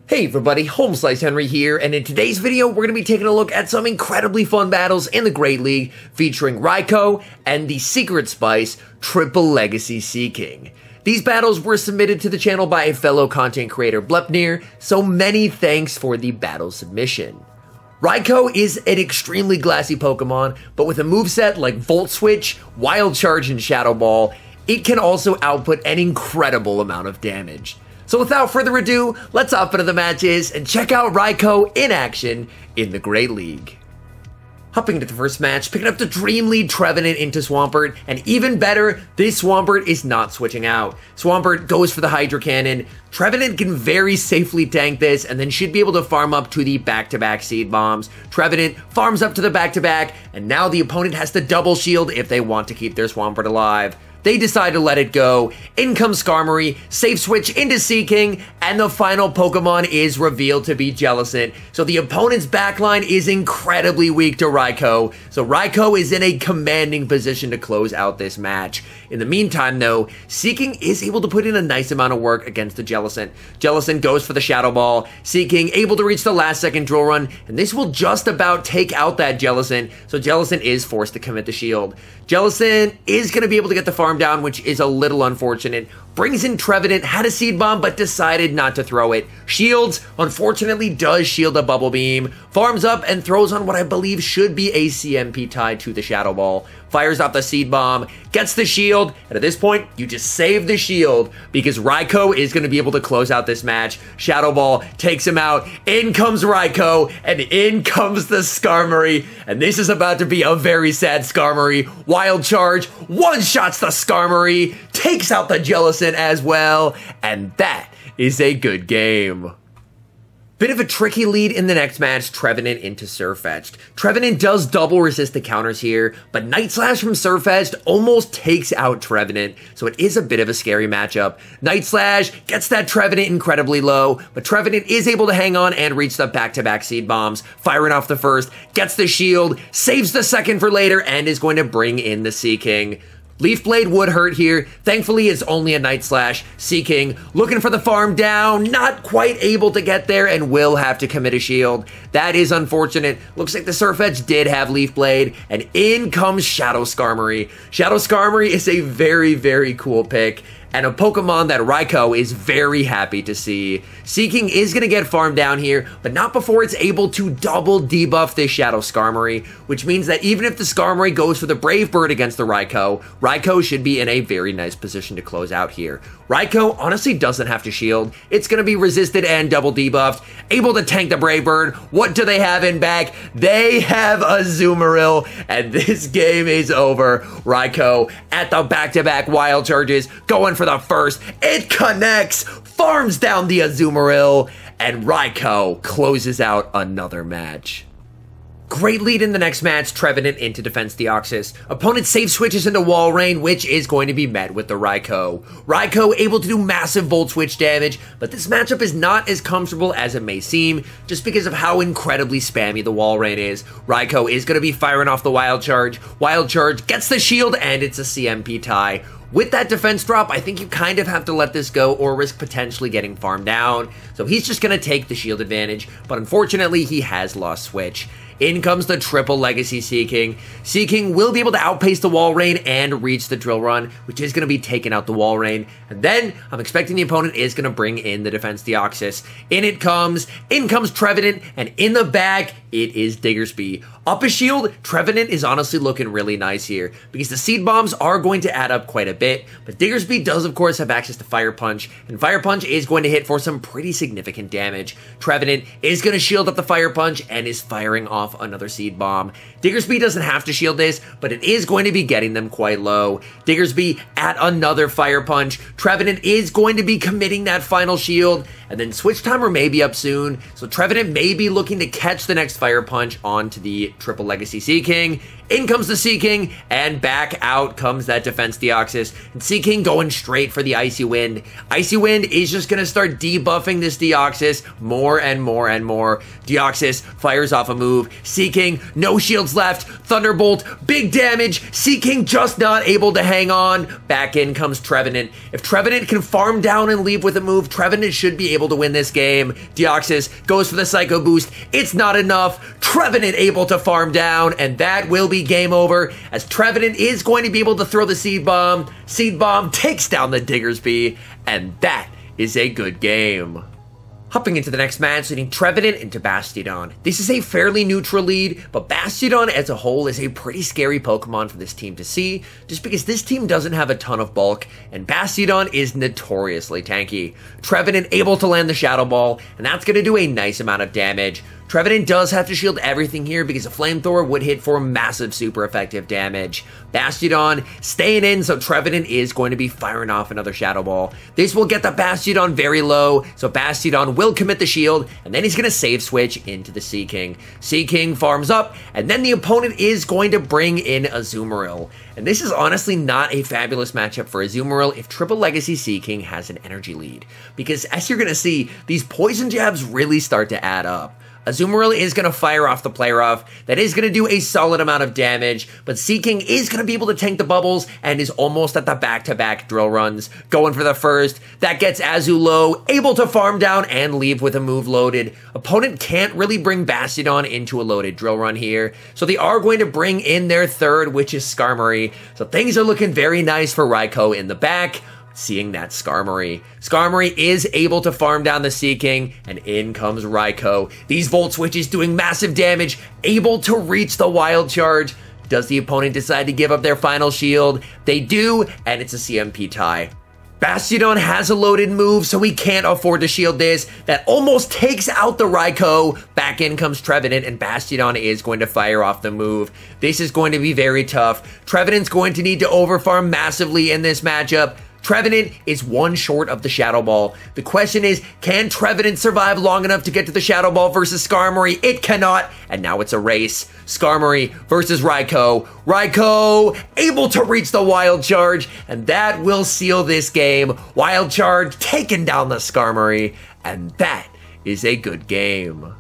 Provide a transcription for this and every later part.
Hey everybody, HomeSliceHenry here, and in today's video, we're going to be taking a look at some incredibly fun battles in the Great League featuring RAIKOU and the Secret Spice Triple Legacy Sea King. These battles were submitted to the channel by a fellow content creator, Blepnir, so many thanks for the battle submission. RAIKOU is an extremely glassy Pokemon, but with a moveset like Volt Switch, Wild Charge, and Shadow Ball, it can also output an incredible amount of damage. So without further ado, let's hop into the matches and check out RAIKOU in action in the Great League. Hopping into the first match, picking up the Dream Lead Trevenant into Swampert, and even better, this Swampert is not switching out. Swampert goes for the Hydro Cannon. Trevenant can very safely tank this and then should be able to farm up to the back-to-back Seed Bombs. Trevenant farms up to the back-to-back, and now the opponent has to double shield if they want to keep their Swampert alive. They decide to let it go. In comes Skarmory, safe switch into Sea King, and the final Pokemon is revealed to be Jellicent. So the opponent's backline is incredibly weak to RAIKOU, so RAIKOU is in a commanding position to close out this match. In the meantime though, Sea King is able to put in a nice amount of work against the Jellicent. Jellicent goes for the Shadow Ball, Sea King able to reach the last second Drill Run, and this will just about take out that Jellicent, so Jellicent is forced to commit the shield. Jellicent is going to be able to get the farm down, which is a little unfortunate. Brings in Trevenant, had a Seed Bomb, but decided not to throw it. Shields, unfortunately does shield a Bubble Beam. Farms up and throws on what I believe should be a CMP tied to the Shadow Ball. Fires off the Seed Bomb, gets the shield, and at this point, you just save the shield because RAIKOU is going to be able to close out this match. Shadow Ball takes him out, in comes RAIKOU, and in comes the Skarmory, and this is about to be a very sad Skarmory. Wild Charge, one-shots the Skarmory, takes out the Jellicent as well, and that is a good game. Bit of a tricky lead in the next match, Trevenant into Surfetched. Trevenant does double resist the counters here, but Night Slash from Surfetched almost takes out Trevenant, so it is a bit of a scary matchup. Night Slash gets that Trevenant incredibly low, but Trevenant is able to hang on and reach the back-to-back Seed Bombs, firing off the first, gets the shield, saves the second for later, and is going to bring in the Sea King. Leaf Blade would hurt here. Thankfully, it's only a Night Slash. Sea King looking for the farm down, not quite able to get there, and will have to commit a shield. That is unfortunate. Looks like the Surfetched did have Leaf Blade, and in comes Shadow Skarmory. Shadow Skarmory is a very, very cool pick, and a Pokemon that RAIKOU is very happy to see. Sea King is going to get farmed down here, but not before it's able to double debuff this Shadow Skarmory, which means that even if the Skarmory goes for the Brave Bird against the RAIKOU should be in a very nice position to close out here. RAIKOU honestly doesn't have to shield. It's going to be resisted and double debuffed, able to tank the Brave Bird. What do they have in back? They have a Azumarill, and this game is over. RAIKOU at the back-to-back Wild Charges, going for the first. It connects, farms down the Azumarill, and RAIKOU closes out another match. Great lead in the next match, Trevenant into Defense Deoxys. Opponent safe switches into Wall Rain, which is going to be met with the RAIKOU. RAIKOU able to do massive Volt Switch damage, but this matchup is not as comfortable as it may seem, just because of how incredibly spammy the Wall Rain is. RAIKOU is going to be firing off the Wild Charge. Wild Charge gets the shield, and it's a CMP tie. With that defense drop, I think you kind of have to let this go or risk potentially getting farmed down. So he's just going to take the shield advantage, but unfortunately he has lost switch. In comes the Triple Legacy Sea King. Sea King will be able to outpace the Wall Rain and reach the Drill Run, which is going to be taking out the Wall Rain. And then I'm expecting the opponent is going to bring in the Defense Deoxys. In comes Trevenant, and in the back, it is Diggersby. Up a shield, Trevenant is honestly looking really nice here, because the Seed Bombs are going to add up quite a bit, but Diggersby does of course have access to Fire Punch, and Fire Punch is going to hit for some pretty significant damage. Trevenant is going to shield up the Fire Punch and is firing off another Seed Bomb. Diggersby doesn't have to shield this, but it is going to be getting them quite low. Diggersby at another Fire Punch. Trevenant is going to be committing that final shield, and then Switch Timer may be up soon, so Trevenant may be looking to catch the next Fire Punch onto the Triple Legacy Sea King. In comes the Sea King, and back out comes that defense Deoxys. And Sea King going straight for the Icy Wind. Icy Wind is just going to start debuffing this Deoxys more and more and more. Deoxys fires off a move. Sea King, no shields left. Thunderbolt, big damage. Sea King just not able to hang on. Back in comes Trevenant. If Trevenant can farm down and leave with a move, Trevenant should be able to win this game. Deoxys goes for the Psycho Boost. It's not enough. Trevenant able to farm down, and that will be game over, as Trevenant is going to be able to throw the Seed Bomb. Seed Bomb takes down the Diggersby, and that is a good game. Hopping into the next match, leading Trevenant into Bastiodon. This is a fairly neutral lead, but Bastiodon as a whole is a pretty scary Pokemon for this team to see, just because this team doesn't have a ton of bulk, and Bastiodon is notoriously tanky. Trevenant able to land the Shadow Ball, and that's going to do a nice amount of damage. Trevenant does have to shield everything here because a Flamethrower would hit for massive super effective damage. Bastiodon staying in, so Trevenant is going to be firing off another Shadow Ball. This will get the Bastiodon very low, so Bastiodon will commit the shield, and then he's going to save switch into the Sea King. Sea King farms up, and then the opponent is going to bring in Azumarill. And this is honestly not a fabulous matchup for Azumarill if Triple Legacy Sea King has an energy lead, because as you're going to see, these poison jabs really start to add up. Azumarill is going to fire off the Play Rough. That is going to do a solid amount of damage, but Sea King is going to be able to tank the bubbles and is almost at the back-to-back drill runs. Going for the first. That gets Azu low, able to farm down and leave with a move loaded. Opponent can't really bring Bastiodon into a loaded drill run here, so they are going to bring in their third, which is Skarmory. So things are looking very nice for Raikou in the back. Seeing that Skarmory. Skarmory is able to farm down the Sea King, and in comes Raikou. These Volt Switches doing massive damage, able to reach the Wild Charge. Does the opponent decide to give up their final shield? They do, and it's a CMP tie. Bastiodon has a loaded move, so he can't afford to shield this. That almost takes out the Raikou. Back in comes Trevenant, and Bastiodon is going to fire off the move. This is going to be very tough. Trevenant's going to need to overfarm massively in this matchup. Trevenant is one short of the Shadow Ball. The question is, can Trevenant survive long enough to get to the Shadow Ball versus Skarmory? It cannot, and now it's a race. Skarmory versus Raikou. Raikou able to reach the Wild Charge, and that will seal this game. Wild Charge taking down the Skarmory, and that is a good game.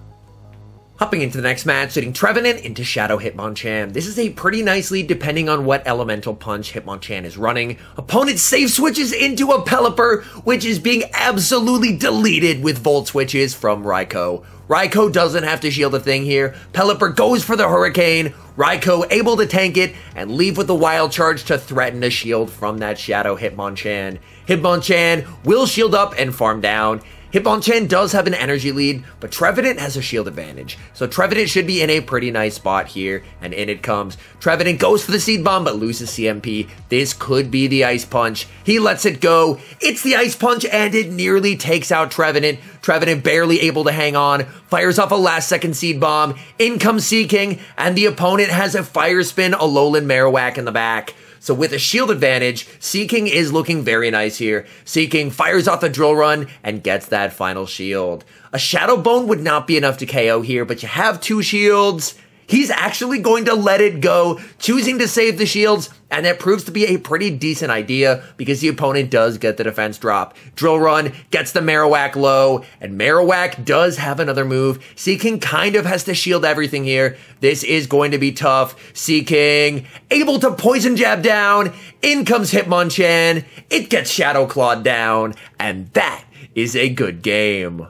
Hopping into the next match, leading Trevenant into Shadow Hitmonchan. This is a pretty nice lead depending on what elemental punch Hitmonchan is running. Opponent safe switches into a Pelipper, which is being absolutely deleted with Volt Switches from Raikou. Raikou doesn't have to shield a thing here. Pelipper goes for the Hurricane. Raikou able to tank it and leave with the Wild Charge to threaten a shield from that Shadow Hitmonchan. Hitmonchan will shield up and farm down. Hitmonchan does have an energy lead, but Trevenant has a shield advantage. So Trevenant should be in a pretty nice spot here, and in it comes. Trevenant goes for the Seed Bomb, but loses CMP. This could be the Ice Punch. He lets it go. It's the Ice Punch, and it nearly takes out Trevenant. Trevenant barely able to hang on, fires off a last-second Seed Bomb. In comes Sea King, and the opponent has a Fire Spin, a Alolan Marowak in the back. So with a shield advantage, Sea King is looking very nice here. Sea King fires off the Drill Run and gets that final shield. A Shadow Bone would not be enough to KO here, but you have two shields. He's actually going to let it go, choosing to save the shields, and that proves to be a pretty decent idea because the opponent does get the defense drop. Drill Run gets the Marowak low, and Marowak does have another move. Sea King kind of has to shield everything here. This is going to be tough. Sea King able to Poison Jab down. In comes Hitmonchan. It gets Shadow Clawed down, and that is a good game.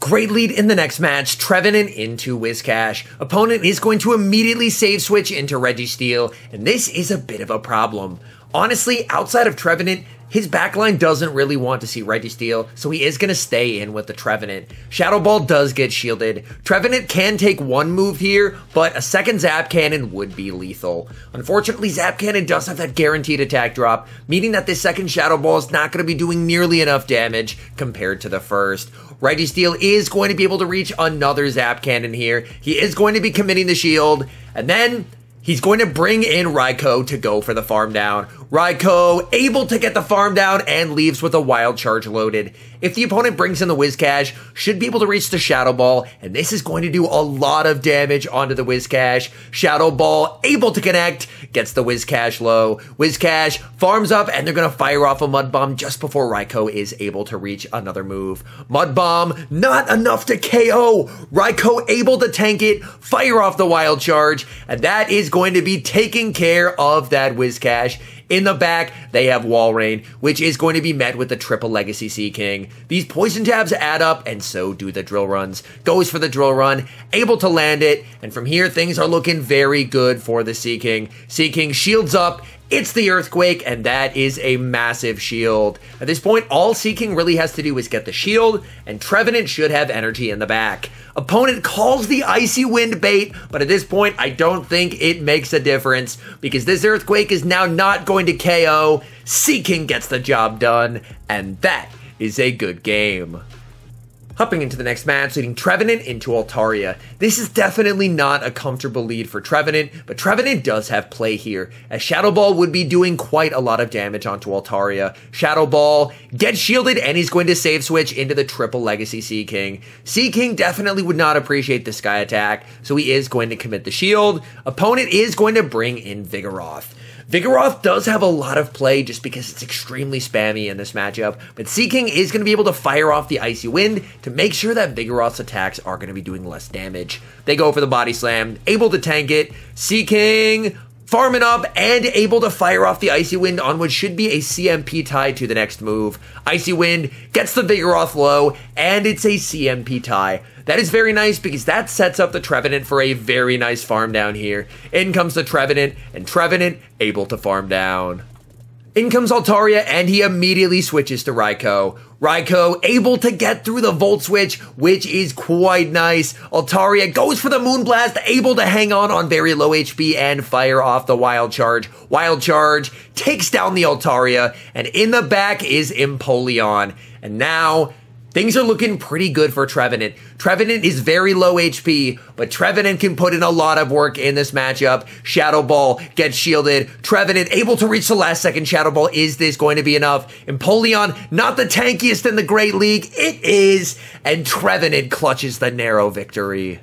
Great lead in the next match, Trevenant into Whiscash. Opponent is going to immediately save switch into Registeel, and this is a bit of a problem. Honestly, outside of Trevenant, his backline doesn't really want to see Registeel, so he is going to stay in with the Trevenant. Shadow Ball does get shielded. Trevenant can take one move here, but a second Zap Cannon would be lethal. Unfortunately, Zap Cannon does have that guaranteed attack drop, meaning that this second Shadow Ball is not going to be doing nearly enough damage compared to the first. Registeel is going to be able to reach another Zap Cannon here. He is going to be committing the shield, and then he's going to bring in Raikou to go for the farm down. RAIKOU able to get the farm down and leaves with a wild charge loaded. If the opponent brings in the Whiscash, should be able to reach the Shadow Ball, and this is going to do a lot of damage onto the Whiscash. Shadow Ball able to connect, gets the Whiscash low. Whiscash farms up, and they're going to fire off a Mud Bomb just before RAIKOU is able to reach another move. Mud Bomb, not enough to KO. RAIKOU able to tank it, fire off the wild charge, and that is going to be taking care of that Whiscash. In the back, they have Wall Rain, which is going to be met with the triple Legacy Sea King. These poison jabs add up, and so do the drill runs. Goes for the drill run, able to land it, and from here, things are looking very good for the Sea King. Sea King shields up, it's the Earthquake, and that is a massive shield. At this point, all Sea King really has to do is get the shield, and Trevenant should have energy in the back. Opponent calls the Icy Wind bait, but at this point, I don't think it makes a difference, because this Earthquake is now not going to KO. Sea King gets the job done, and that is a good game. Hopping into the next match, leading Trevenant into Altaria. This is definitely not a comfortable lead for Trevenant, but Trevenant does have play here, as Shadow Ball would be doing quite a lot of damage onto Altaria. Shadow Ball gets shielded, and he's going to save switch into the triple Legacy Sea King. Sea King definitely would not appreciate the Sky Attack, so he is going to commit the shield. Opponent is going to bring in Vigoroth. Vigoroth does have a lot of play just because it's extremely spammy in this matchup, but Sea King is going to be able to fire off the Icy Wind to make sure that Vigoroth's attacks are going to be doing less damage. They go for the Body Slam, able to tank it. Sea King farming up and able to fire off the Icy Wind on what should be a CMP tie to the next move. Icy Wind gets the Vigoroth low, and it's a CMP tie. That is very nice because that sets up the Trevenant for a very nice farm down here. In comes the Trevenant, and Trevenant able to farm down. In comes Altaria, and he immediately switches to RAIKOU. RAIKOU able to get through the Volt Switch, which is quite nice. Altaria goes for the Moonblast, able to hang on very low HP and fire off the Wild Charge. Wild Charge takes down the Altaria, and in the back is Empoleon. And now things are looking pretty good for Trevenant. Trevenant is very low HP, but Trevenant can put in a lot of work in this matchup. Shadow Ball gets shielded. Trevenant able to reach the last second Shadow Ball. Is this going to be enough? Empoleon, not the tankiest in the Great League. It is, and Trevenant clutches the narrow victory.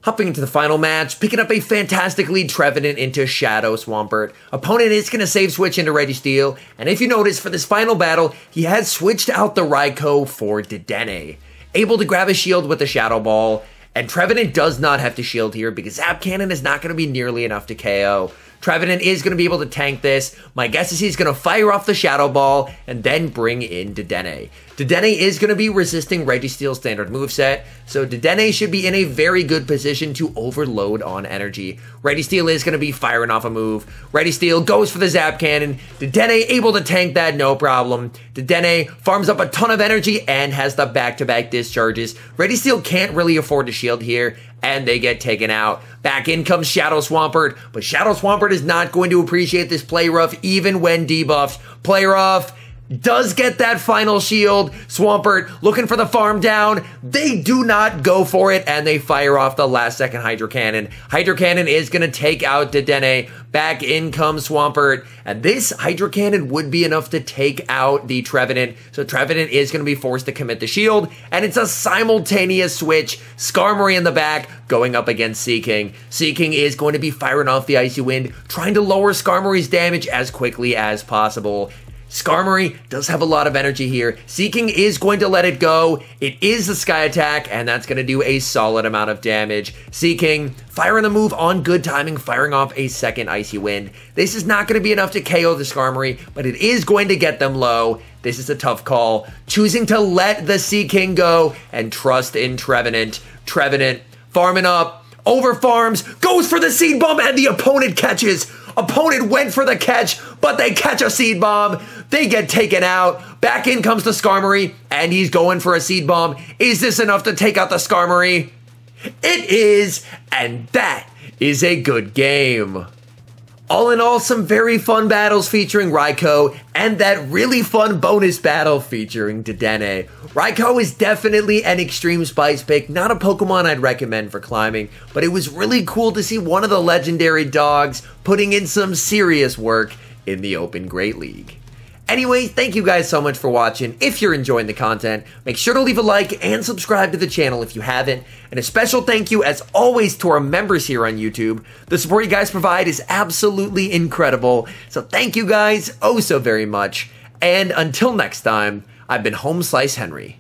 Hopping into the final match, picking up a fantastic lead Trevenant into Shadow Swampert. Opponent is going to save switch into Registeel, and if you notice, for this final battle, he has switched out the RAIKOU for Dedenne. Able to grab a shield with the Shadow Ball, and Trevenant does not have to shield here because Zap Cannon is not going to be nearly enough to KO. Trevenant is going to be able to tank this. My guess is he's going to fire off the Shadow Ball and then bring in Dedenne. Dedenne is going to be resisting Registeel's standard moveset, so Dedenne should be in a very good position to overload on energy. Registeel is going to be firing off a move. Registeel goes for the Zap Cannon. Dedenne able to tank that, no problem. Dedenne farms up a ton of energy and has the back-to-back discharges. Registeel can't really afford to shield here, and they get taken out. Back in comes Shadow Swampert, but Shadow Swampert is not going to appreciate this play rough even when debuffed. Play rough does get that final shield. Swampert looking for the farm down. They do not go for it, and they fire off the last second Hydro Cannon. Hydro Cannon is going to take out Dedenne. Back in comes Swampert, and this Hydro Cannon would be enough to take out the Trevenant, so Trevenant is going to be forced to commit the shield, and it's a simultaneous switch. Skarmory in the back going up against Sea King. Sea King is going to be firing off the Icy Wind, trying to lower Skarmory's damage as quickly as possible. Skarmory does have a lot of energy here. Sea King is going to let it go. It is the Sky Attack, and that's going to do a solid amount of damage. Sea King firing the move on good timing, firing off a second Icy Wind. This is not going to be enough to KO the Skarmory, but it is going to get them low. This is a tough call. Choosing to let the Sea King go and trust in Trevenant. Trevenant farming up, over farms, goes for the Seed Bomb, and the opponent catches. Opponent went for the catch, but they catch a Seed Bomb. They get taken out. Back in comes the Skarmory, and he's going for a Seed Bomb. Is this enough to take out the Skarmory? It is, and that is a good game. All in all, some very fun battles featuring RAIKOU, and that really fun bonus battle featuring Dedenne. RAIKOU is definitely an extreme spice pick, not a Pokemon I'd recommend for climbing, but it was really cool to see one of the legendary dogs putting in some serious work in the Open Great League. Anyway, thank you guys so much for watching. If you're enjoying the content, make sure to leave a like and subscribe to the channel if you haven't. And a special thank you, as always, to our members here on YouTube. The support you guys provide is absolutely incredible. So thank you guys oh so very much. And until next time, I've been HomeSliceHenry.